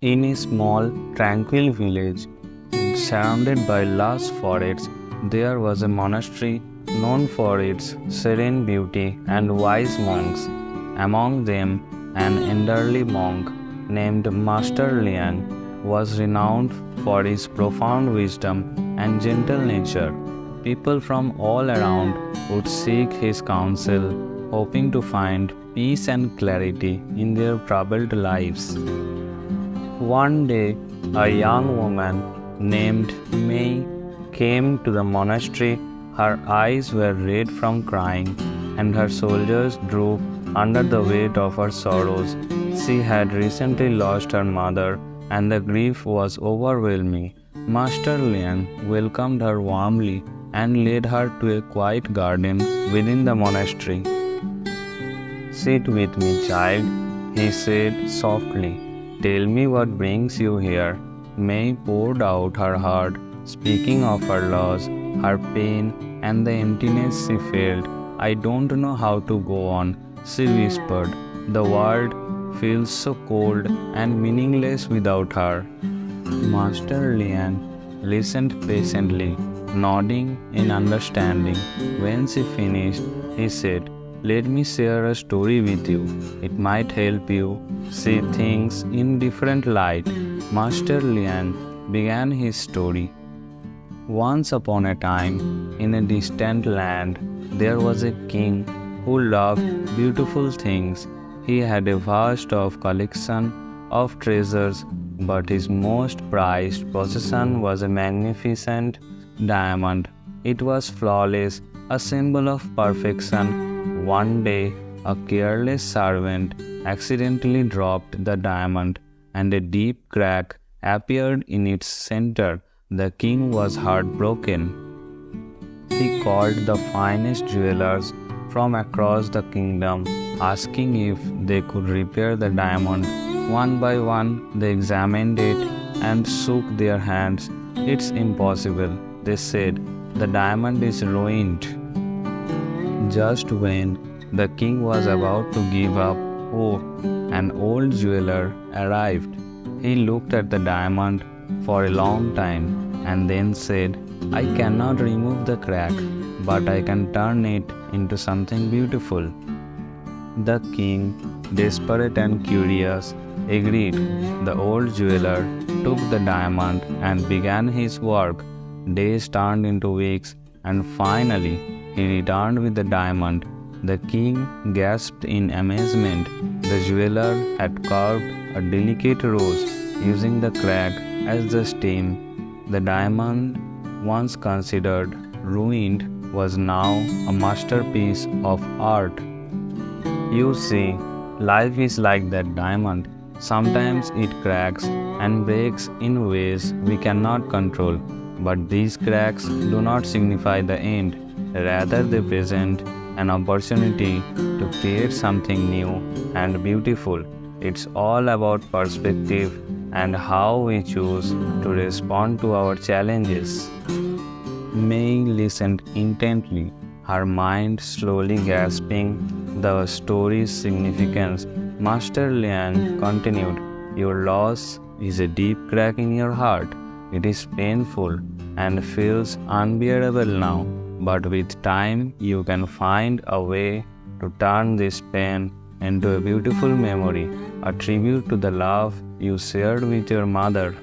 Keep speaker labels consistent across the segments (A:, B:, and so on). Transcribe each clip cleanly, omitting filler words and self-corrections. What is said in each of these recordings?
A: In a small, tranquil village, surrounded by lush forests, there was a monastery known for its serene beauty and wise monks. Among them, an elderly monk named Master Liang was renowned for his profound wisdom and gentle nature. People from all around would seek his counsel, hoping to find peace and clarity in their troubled lives. One day, a young woman named May came to the monastery. Her eyes were red from crying, and her shoulders drooped under the weight of her sorrows. She had recently lost her mother, and the grief was overwhelming. Master Lian welcomed her warmly and led her to a quiet garden within the monastery. Sit with me, child, he said softly. Tell me what brings you here. May poured out her heart, speaking of her loss, her pain, and the emptiness she felt. I don't know how to go on, she whispered. The world feels so cold and meaningless without her. Master Lian listened patiently, nodding in understanding. When she finished, he said, let me share a story with you. It might help you see things in different light. Master Lian began his story. Once upon a time, in a distant land, there was a king who loved beautiful things. He had a vast of collection of treasures, but his most prized possession was a magnificent diamond. It was flawless, a symbol of perfection. One day, a careless servant accidentally dropped the diamond, and a deep crack appeared in its center. The king was heartbroken. He called the finest jewelers from across the kingdom, asking if they could repair the diamond. One by one, they examined it and shook their hands. It's impossible, they said. The diamond is ruined. Just when the king was about to give up hope, an old jeweler arrived. He looked at the diamond for a long time and then said, I cannot remove the crack, but I can turn it into something beautiful. The king, desperate and curious, agreed. The old jeweler took the diamond and began his work. Days turned into weeks, and finally he returned with the diamond. The king gasped in amazement. The jeweler had carved a delicate rose using the crack as the stem. The diamond, once considered ruined, was now a masterpiece of art. You see, life is like that diamond. Sometimes it cracks and breaks in ways we cannot control. But these cracks do not signify the end. Rather, they present an opportunity to create something new and beautiful. It's all about perspective and how we choose to respond to our challenges. May listened intently, her mind slowly grasping the story's significance. Master Lian continued, your loss is a deep crack in your heart. It is painful and feels unbearable now, but with time you can find a way to turn this pain into a beautiful memory, a tribute to the love you shared with your mother.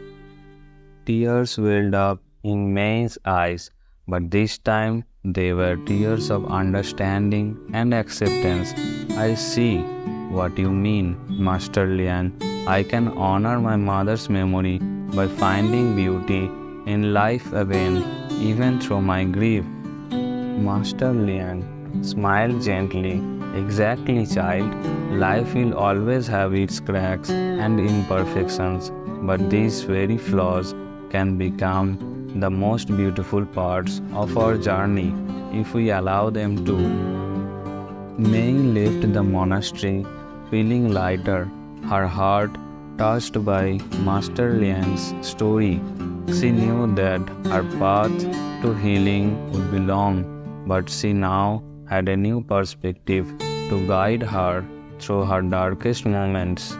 A: Tears welled up in May's eyes, but this time they were tears of understanding and acceptance. I see what you mean, Master Lian. I can honor my mother's memory by finding beauty in life again, even through my grief. Master Lian smiled gently. Exactly, child. Life will always have its cracks and imperfections, but these very flaws can become the most beautiful parts of our journey if we allow them to. May left the monastery feeling lighter, her heart touched by Master Lian's story. She knew that her path to healing would be long, but she now had a new perspective to guide her through her darkest moments.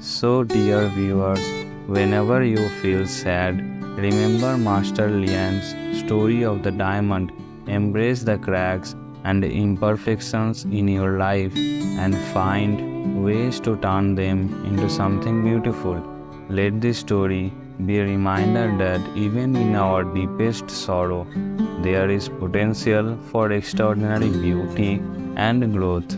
A: So, dear viewers, whenever you feel sad, remember Master Lian's story of the diamond. Embrace the cracks and imperfections in your life and find ways to turn them into something beautiful. Let this story be a reminder that even in our deepest sorrow, there is potential for extraordinary beauty and growth.